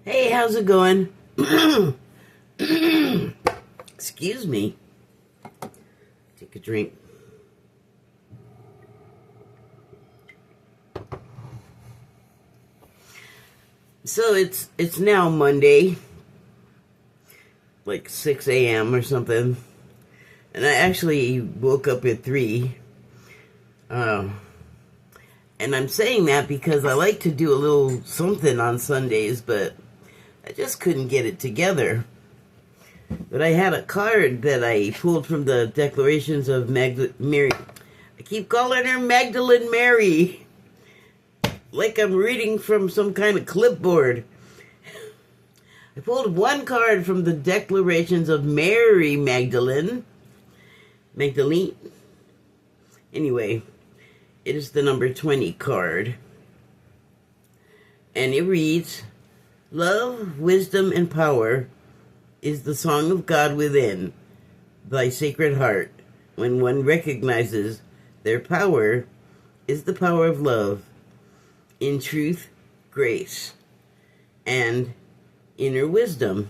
Hey, how's it going? Excuse me. Take a drink. So it's now Monday, like 6 a.m. or something, and I actually woke up at 3. And I'm saying that because I like to do a little something on Sundays, but I just couldn't get it together. But I had a card that I pulled from the Declarations of Mary. I keep calling her Magdalene Mary, like I'm reading from some kind of clipboard. I pulled one card from the Declarations of Mary Magdalene. Anyway, it is the number 20 card. And it reads, "Love, wisdom, and power is the song of God within thy sacred heart. When one recognizes their power is the power of love, in truth, grace, and inner wisdom."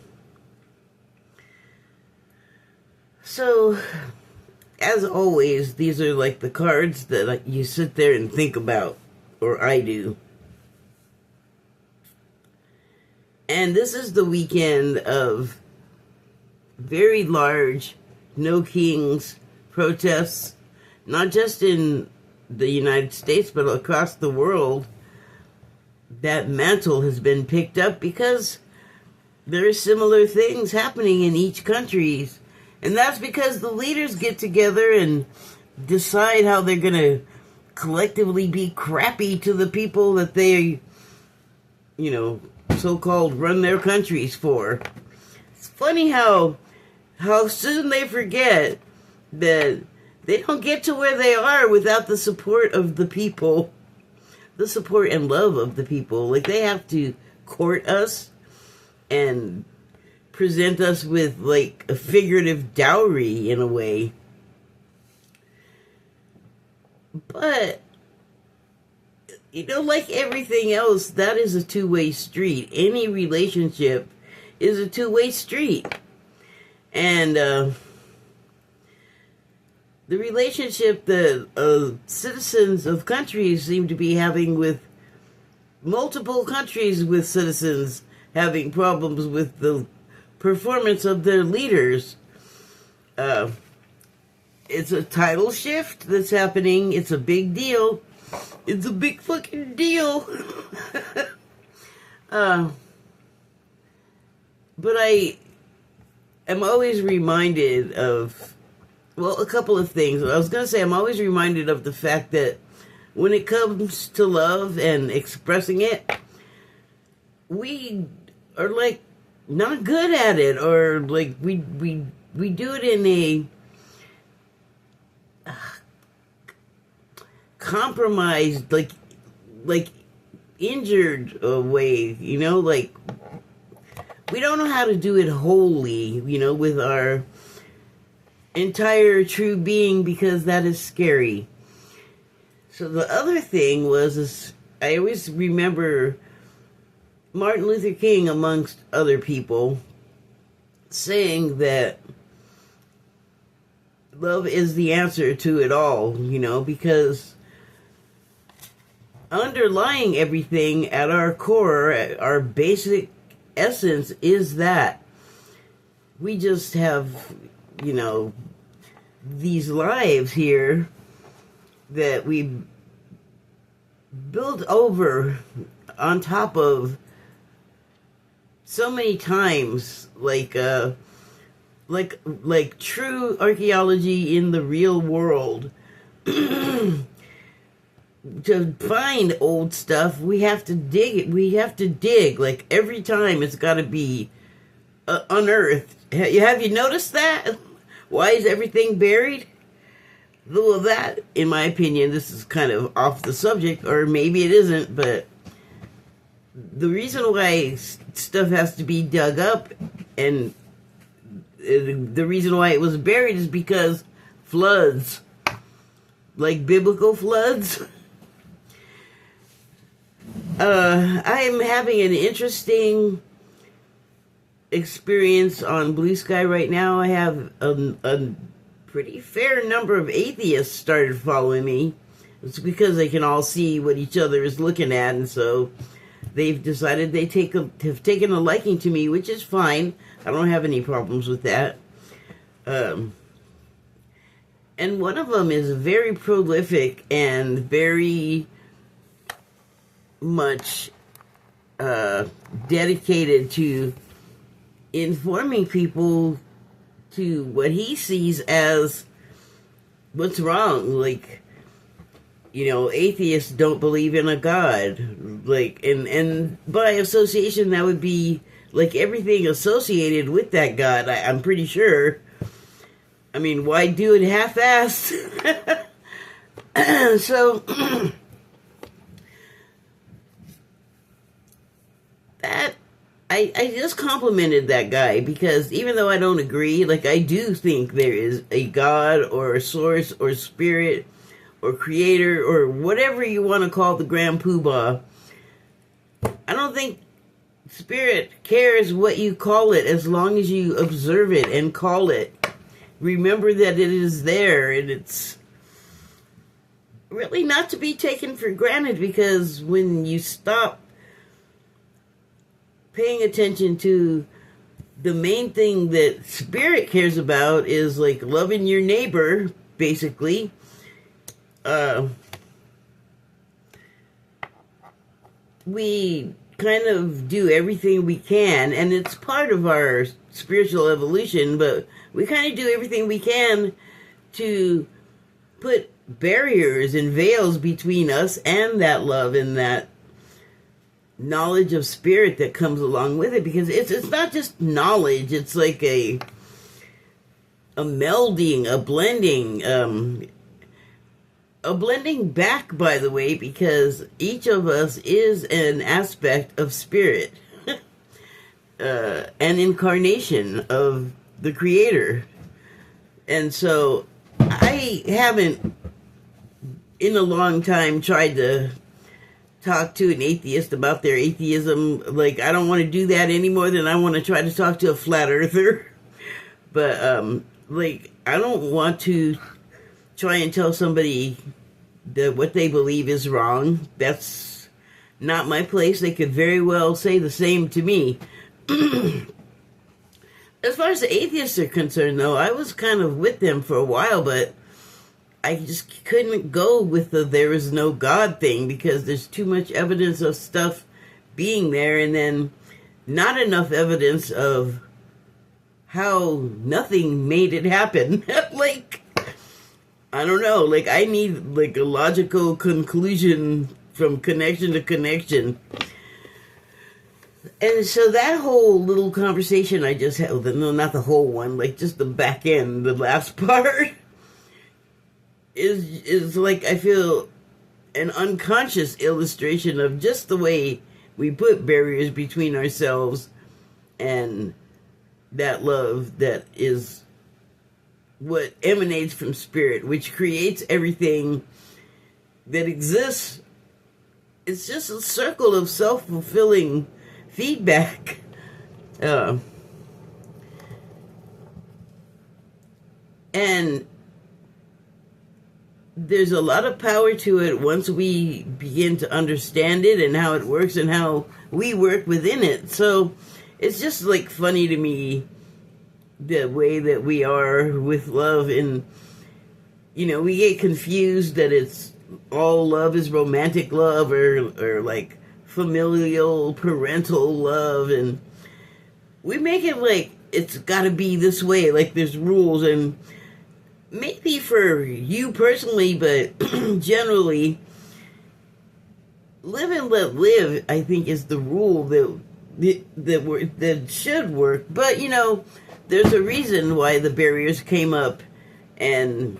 So, as always, these are like the cards that you sit there and think about, or I do. And this is the weekend of very large No Kings protests, not just in the United States, but across the world. That mantle has been picked up because there are similar things happening in each country. And that's because the leaders get together and decide how they're going to collectively be crappy to the people that they, so-called run their countries for. It's funny how soon they forget that they don't get to where they are without the support of the people, the support and love of the people. Like, they have to court us and present us with, like, a figurative dowry in a way. But, like everything else, that is a two-way street. Any relationship is a two-way street. And the relationship that citizens of countries seem to be having with multiple countries, with citizens having problems with the performance of their leaders. It's a title shift that's happening. It's a big deal. It's a big fucking deal. But I am always reminded of, a couple of things. I was going to say, I'm always reminded of the fact that when it comes to love and expressing it, we are, like, not good at it, or, like, we do it in a compromised, like injured way, like, we don't know how to do it wholly, with our entire true being, because that is scary. So the other thing is I always remember Martin Luther King, amongst other people, saying that love is the answer to it all, because underlying everything at our core, our basic essence, is that we just have, these lives here that we build over on top of so many times, like true archaeology in the real world. To find old stuff, we have to dig it. We have to dig. Like, every time it's got to be unearthed. Have you noticed that? Why is everything buried? Well, that, in my opinion, this is kind of off the subject, or maybe it isn't, but the reason why stuff has to be dug up, and the reason why it was buried, is because floods, like biblical floods. I am having an interesting experience on Blue Sky right now, I have a pretty fair number of atheists started following me. It's because they can all see what each other is looking at, and so they've decided have taken a liking to me, which is fine. I don't have any problems with that. And one of them is very prolific and very much dedicated to informing people to what he sees as what's wrong. Like, atheists don't believe in a God. Like, and by association, that would be like everything associated with that God, I'm pretty sure. I mean, why do it half-assed? So, that, I just complimented that guy, because even though I don't agree, like, I do think there is a God or a source or spirit or creator or whatever you want to call the grand poobah. I don't think spirit cares what you call it as long as you observe it and call it. Remember that it is there, and it's really not to be taken for granted, because when you stop paying attention to the main thing that spirit cares about is like loving your neighbor, basically. We kind of do everything we can, and it's part of our spiritual evolution, but we kind of do everything we can to put barriers and veils between us and that love and that knowledge of spirit that comes along with it, because it's not just knowledge, it's like a melding, a blending back, by the way, because each of us is an aspect of spirit, an incarnation of the Creator. And so I haven't in a long time tried to talk to an atheist about their atheism. Like, I don't want to do that any more than I want to try to talk to a flat earther. But like, I don't want to try and tell somebody that what they believe is wrong. That's not my place. They could very well say the same to me. As far as the atheists are concerned, though, I was kind of with them for a while, but I just couldn't go with the there is no God thing, because there's too much evidence of stuff being there, and then not enough evidence of how nothing made it happen. Like, I don't know, like, I need, like, a logical conclusion from connection to connection. And so that whole little conversation I just had, no, not the whole one, like, just the back end, the last part, is like, I feel, an unconscious illustration of just the way we put barriers between ourselves and that love that is what emanates from spirit, which creates everything that exists. It's just a circle of self-fulfilling feedback. And there's a lot of power to it once we begin to understand it and how it works and how we work within it. So it's just like funny to me the way that we are with love, and we get confused that it's all love is romantic love or like familial parental love, and we make it like it's got to be this way, like there's rules, and maybe for you personally, but generally, live and let live, I think, is the rule that should work. But there's a reason why the barriers came up, and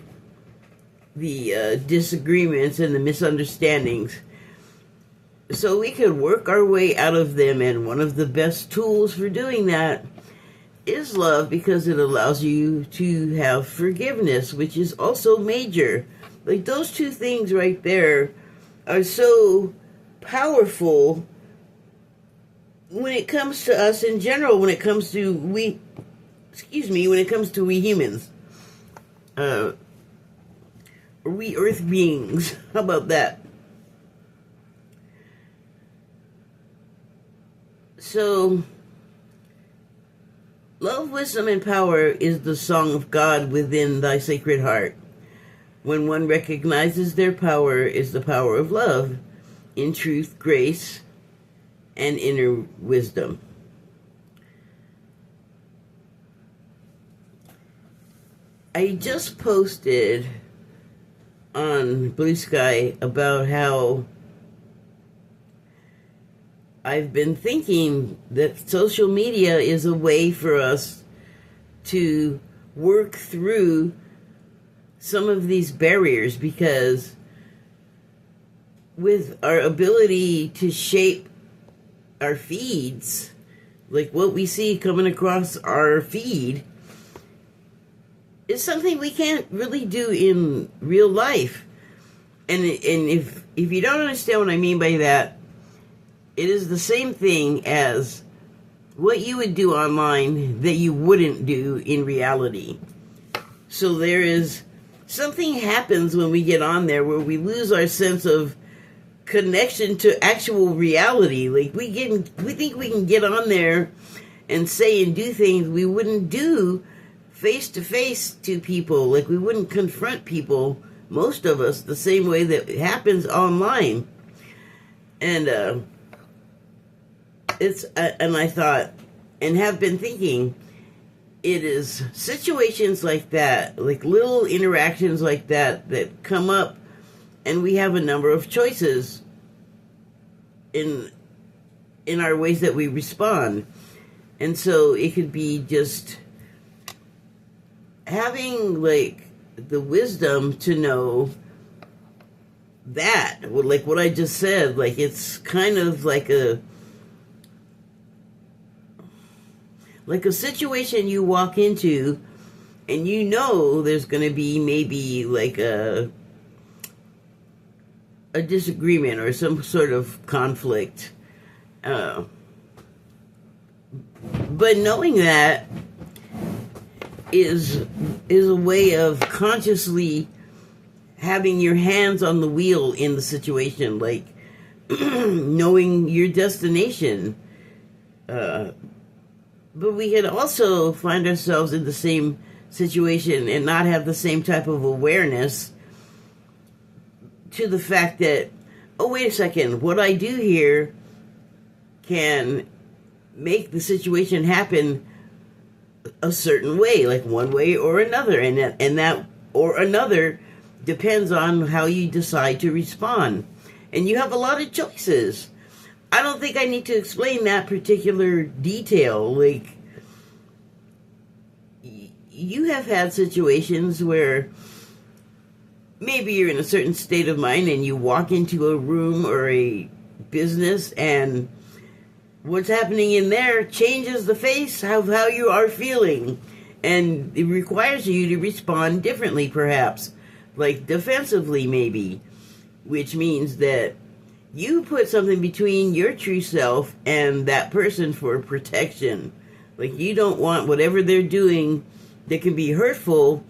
the disagreements and the misunderstandings, so we could work our way out of them. And one of the best tools for doing that is love, because it allows you to have forgiveness, which is also major. Like, those two things right there are so powerful when it comes to us in general, when it comes to when it comes to we humans, uh, we earth beings, how about that? So, love, wisdom, and power is the song of God within thy sacred heart. When one recognizes their power is the power of love, in truth, grace, and inner wisdom. I just posted on Blue Sky about how I've been thinking that social media is a way for us to work through some of these barriers, because with our ability to shape our feeds, like what we see coming across our feed, is something we can't really do in real life. And if you don't understand what I mean by that, it is the same thing as what you would do online that you wouldn't do in reality. So there is something happens when we get on there where we lose our sense of connection to actual reality. Like we think we can get on there and say and do things we wouldn't do face to face to people. Like we wouldn't confront people, most of us, the same way that it happens online. And and I thought, and have been thinking, it is situations like that, like little interactions like that, that come up, and we have a number of choices in our ways that we respond. And so it could be just having like the wisdom to know that, like what I just said, like it's kind of like a situation you walk into, and you know there's going to be maybe like a disagreement or some sort of conflict. But knowing that is a way of consciously having your hands on the wheel in the situation, like knowing your destination. But we can also find ourselves in the same situation and not have the same type of awareness to the fact that, oh, wait a second, what I do here can make the situation happen a certain way, like one way or another, and that or another depends on how you decide to respond. And you have a lot of choices. I don't think I need to explain that particular detail. Like, you have had situations where maybe you're in a certain state of mind and you walk into a room or a business, and what's happening in there changes the face of how you are feeling. And it requires you to respond differently, perhaps, like defensively maybe, which means that you put something between your true self and that person for protection. Like, you don't want whatever they're doing that can be hurtful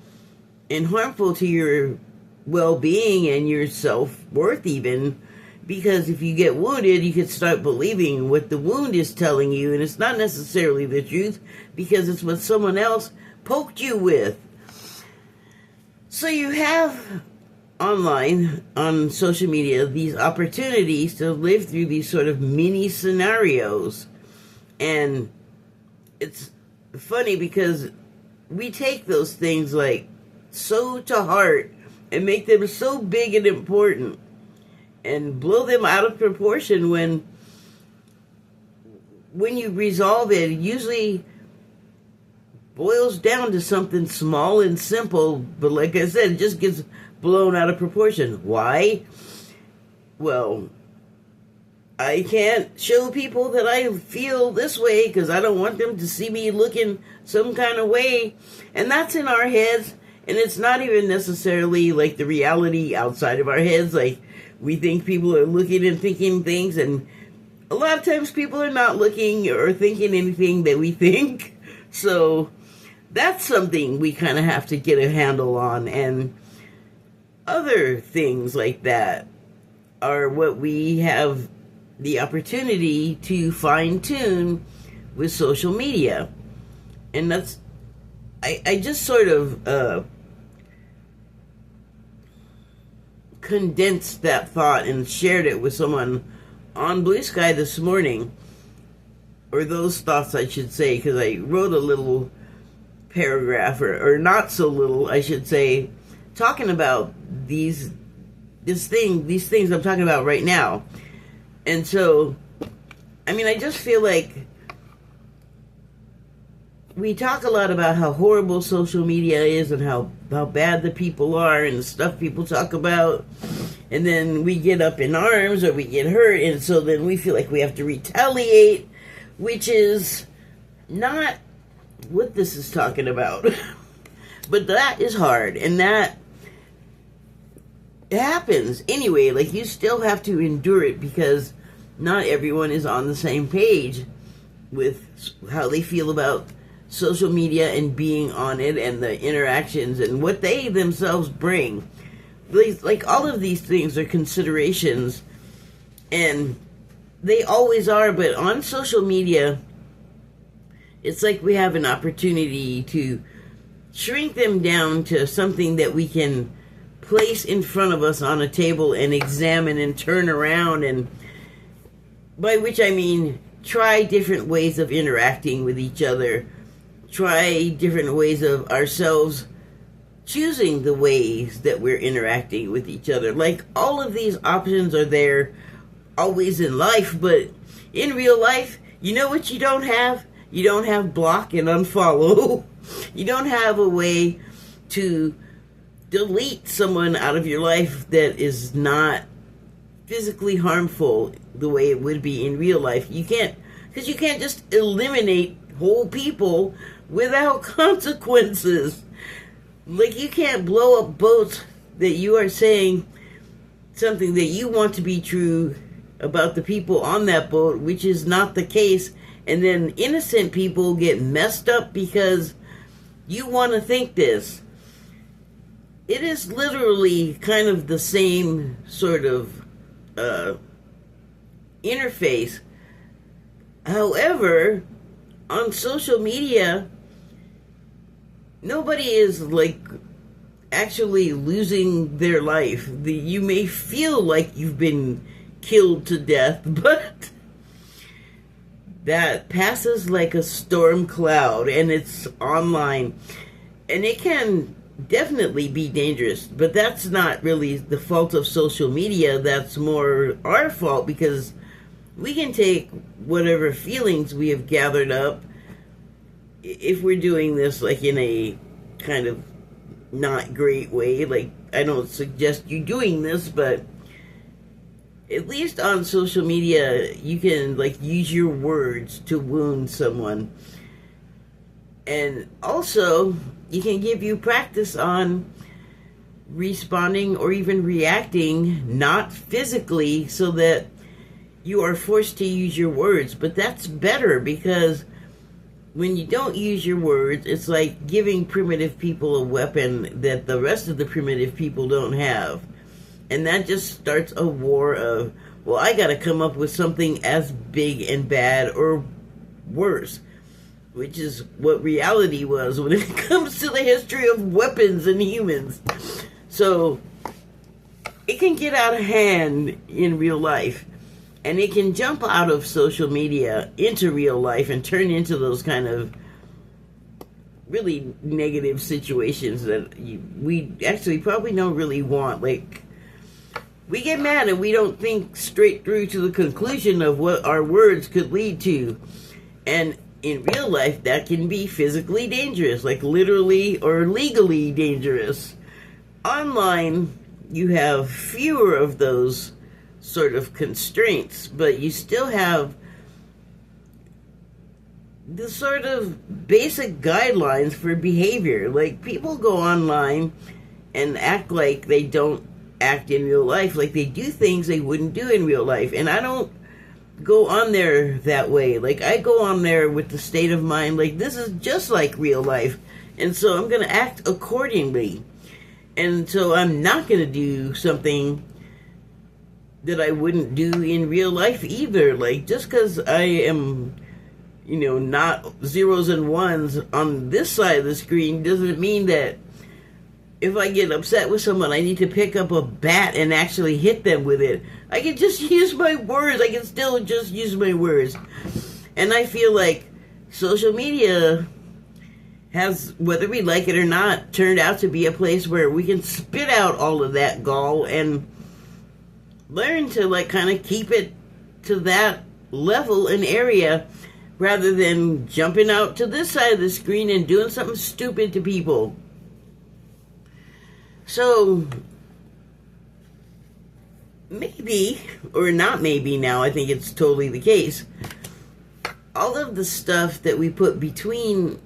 and harmful to your well-being and your self-worth even, because if you get wounded, you can start believing what the wound is telling you, and it's not necessarily the truth, because it's what someone else poked you with. So you have online, on social media, these opportunities to live through these sort of mini scenarios. And it's funny because we take those things like so to heart and make them so big and important and blow them out of proportion when you resolve it. It usually boils down to something small and simple, but like I said, it just gets blown out of proportion. Why? Well, I can't show people that I feel this way because I don't want them to see me looking some kind of way. And that's in our heads, and it's not even necessarily like the reality outside of our heads. Like, we think people are looking and thinking things, and a lot of times people are not looking or thinking anything that we think. So that's something we kind of have to get a handle on. And other things like that are what we have the opportunity to fine-tune with social media. And that's, I just sort of condensed that thought and shared it with someone on Blue Sky this morning, or those thoughts I should say, because I wrote a little paragraph, or not so little, I should say, talking about these things I'm talking about right now. And so, I mean, I just feel like we talk a lot about how horrible social media is and how bad the people are and the stuff people talk about. And then we get up in arms or we get hurt, and so then we feel like we have to retaliate, which is not what this is talking about. But that is hard, and that happens anyway. Like, you still have to endure it because not everyone is on the same page with how they feel about social media and being on it and the interactions and what they themselves bring. Like, all of these things are considerations, and they always are, but on social media, it's like we have an opportunity to shrink them down to something that we can place in front of us on a table and examine and turn around, and by which I mean try different ways of interacting with each other, try different ways of ourselves choosing the ways that we're interacting with each other. Like, all of these options are there always in life, but in real life, you know what you don't have? You don't have block and unfollow. You don't have a way to delete someone out of your life that is not physically harmful the way it would be in real life. You can't, because you can't just eliminate whole people without consequences. Like, you can't blow up boats that you are saying something that you want to be true about the people on that boat, which is not the case, and then innocent people get messed up because you want to think this. It is literally kind of the same sort of interface. However, on social media, nobody is, like, actually losing their life. You may feel like you've been killed to death, but that passes like a storm cloud, and it's online. And it can definitely be dangerous, but that's not really the fault of social media. That's more our fault, because we can take whatever feelings we have gathered up, if we're doing this like in a kind of not great way. Like, I don't suggest you doing this, but at least on social media, you can, like, use your words to wound someone. And also, you can give you practice on responding or even reacting not physically, so that you are forced to use your words. But that's better, because when you don't use your words, it's like giving primitive people a weapon that the rest of the primitive people don't have. And that just starts a war of, well, I gotta come up with something as big and bad or worse, which is what reality was when it comes to the history of weapons and humans. So it can get out of hand in real life, and it can jump out of social media into real life and turn into those kind of really negative situations that we actually probably don't really want. Like, we get mad and we don't think straight through to the conclusion of what our words could lead to. And in real life, that can be physically dangerous, like literally or legally dangerous. Online, you have fewer of those sort of constraints, but you still have the sort of basic guidelines for behavior. Like, people go online and act like they don't act in real life, like they do things they wouldn't do in real life. And I don't go on there that way. Like, I go on there with the state of mind, like, this is just like real life. And so I'm going to act accordingly. And so I'm not going to do something that I wouldn't do in real life either. Like, just because I am, not zeros and ones on this side of the screen doesn't mean that if I get upset with someone, I need to pick up a bat and actually hit them with it. I can just use my words. I can still just use my words. And I feel like social media has, whether we like it or not, turned out to be a place where we can spit out all of that gall and learn to, like, kind of keep it to that level and area rather than jumping out to this side of the screen and doing something stupid to people. So, maybe, or not maybe now, I think it's totally the case, all of the stuff that we put between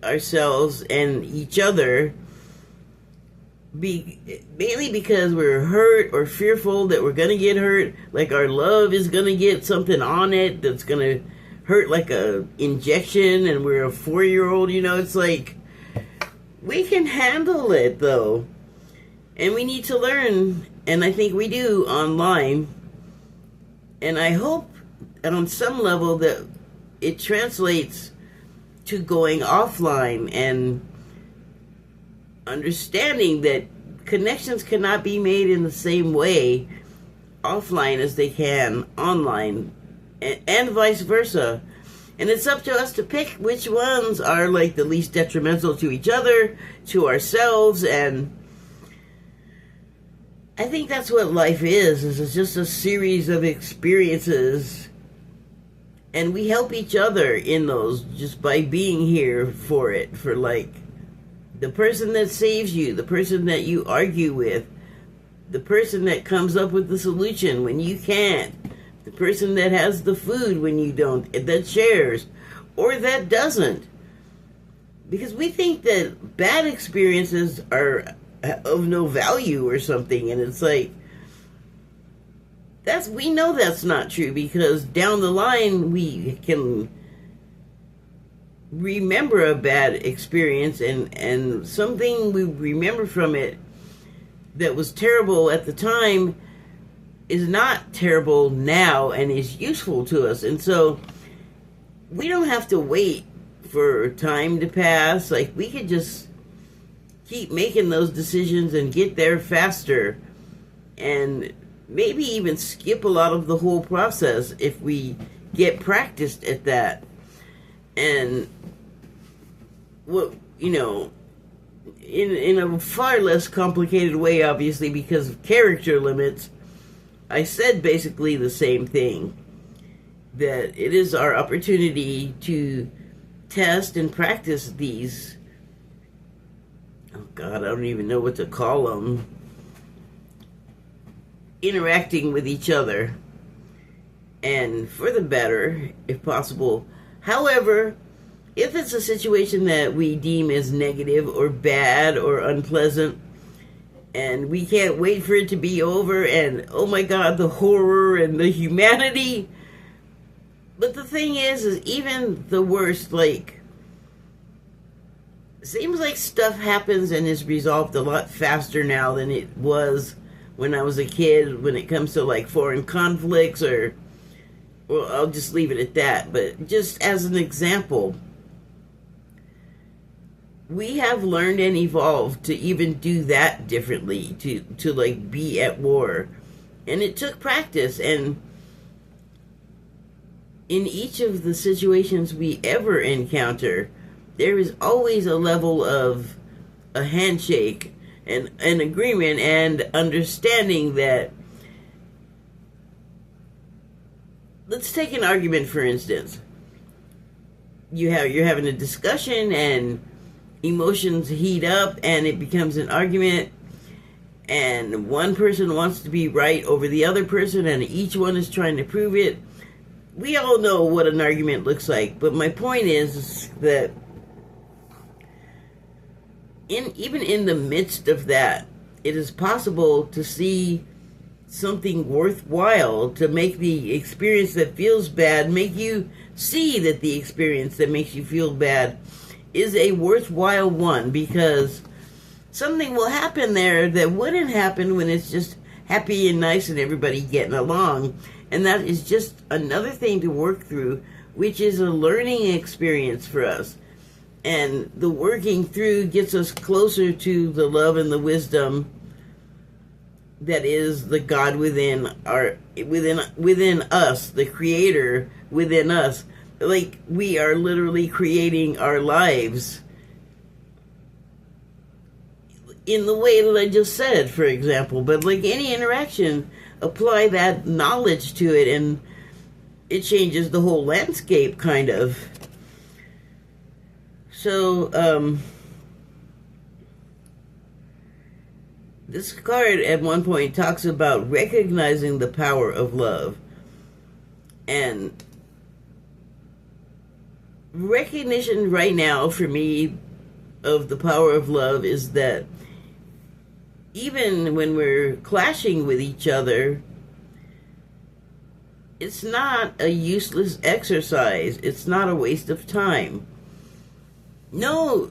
ourselves and each other, mainly because we're hurt or fearful that we're going to get hurt, like our love is going to get something on it that's going to hurt, like a injection, and we're a 4-year-old, it's like, we can handle it, though. And we need to learn, and I think we do online. And I hope, and on some level, that it translates to going offline and understanding that connections cannot be made in the same way offline as they can online, and vice versa. And it's up to us to pick which ones are, like, the least detrimental to each other, to ourselves, and I think that's what life is it's just a series of experiences, and we help each other in those just by being here for it, for, like, the person that saves you, the person that you argue with, the person that comes up with the solution when you can't, the person that has the food when you don't, that shares, or that doesn't. Because we think that bad experiences are of no value or something, and it's like, we know that's not true, because down the line we can remember a bad experience, and something we remember from it that was terrible at the time is not terrible now and is useful to us. And so we don't have to wait for time to pass. Like, we could just keep making those decisions and get there faster, and maybe even skip a lot of the whole process if we get practiced at that. And what, in a far less complicated way, obviously, because of character limits, I said basically the same thing, that it is our opportunity to test and practice these, oh God, I don't even know what to call them, interacting with each other, and for the better, if possible. However, if it's a situation that we deem as negative or bad or unpleasant, and we can't wait for it to be over, and oh my God, the horror and the humanity. But the thing is even the worst, like, seems like stuff happens and is resolved a lot faster now than it was when I was a kid, when it comes to, like, foreign conflicts, or, well, I'll just leave it at that. But just as an example, we have learned and evolved to even do that differently, to like, be at war. And it took practice, and in each of the situations we ever encounter, there is always a level of a handshake and an agreement and understanding that, let's take an argument, for instance. You're having a discussion, and emotions heat up, and it becomes an argument, and one person wants to be right over the other person, and each one is trying to prove it. We all know what an argument looks like, but my point is that even in the midst of that, it is possible to see something worthwhile, to make the experience that feels bad, make you see that the experience that makes you feel bad is a worthwhile one, because something will happen there that wouldn't happen when it's just happy and nice and everybody getting along. And that is just another thing to work through, which is a learning experience for us. And the working through gets us closer to the love and the wisdom that is the God within us, the Creator within us. Like, we are literally creating our lives in the way that I just said, for example. But like any interaction, apply that knowledge to it, and it changes the whole landscape, kind of. So, this card at one point talks about recognizing the power of love. And recognition right now for me of the power of love is that even when we're clashing with each other, it's not a useless exercise. It's not a waste of time. No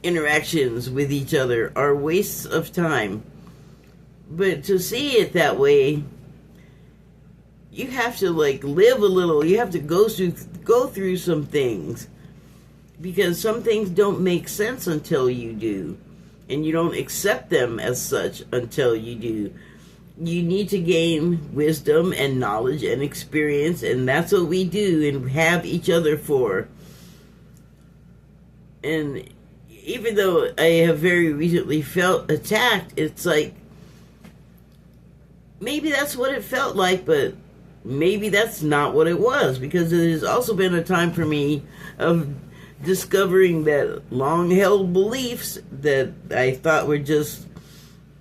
interactions with each other are wastes of time. But to see it that way, you have to like live a little. You have to go through some things, because some things don't make sense until you do, and you don't accept them as such until you do. You need to gain wisdom and knowledge and experience, and that's what we do and have each other for. And even though I have very recently felt attacked, it's like, maybe that's what it felt like, but maybe that's not what it was, because it has also been a time for me of discovering that long-held beliefs that I thought were just,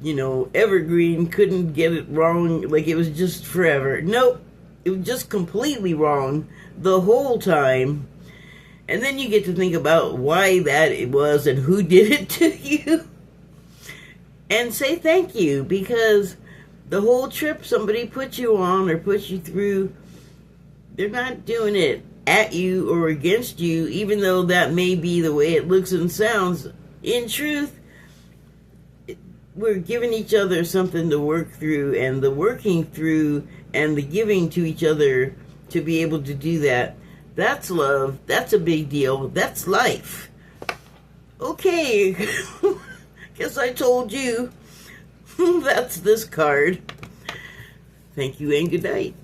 evergreen, couldn't get it wrong, like it was just forever. Nope, it was just completely wrong the whole time. And then you get to think about why that it was and who did it to you, and say thank you, because the whole trip somebody put you on or put you through, they're not doing it at you or against you, even though that may be the way it looks and sounds. In truth, we're giving each other something to work through, and the working through and the giving to each other to be able to do that, that's love. That's a big deal. That's life. Okay, guess I told you. That's this card. Thank you and good night.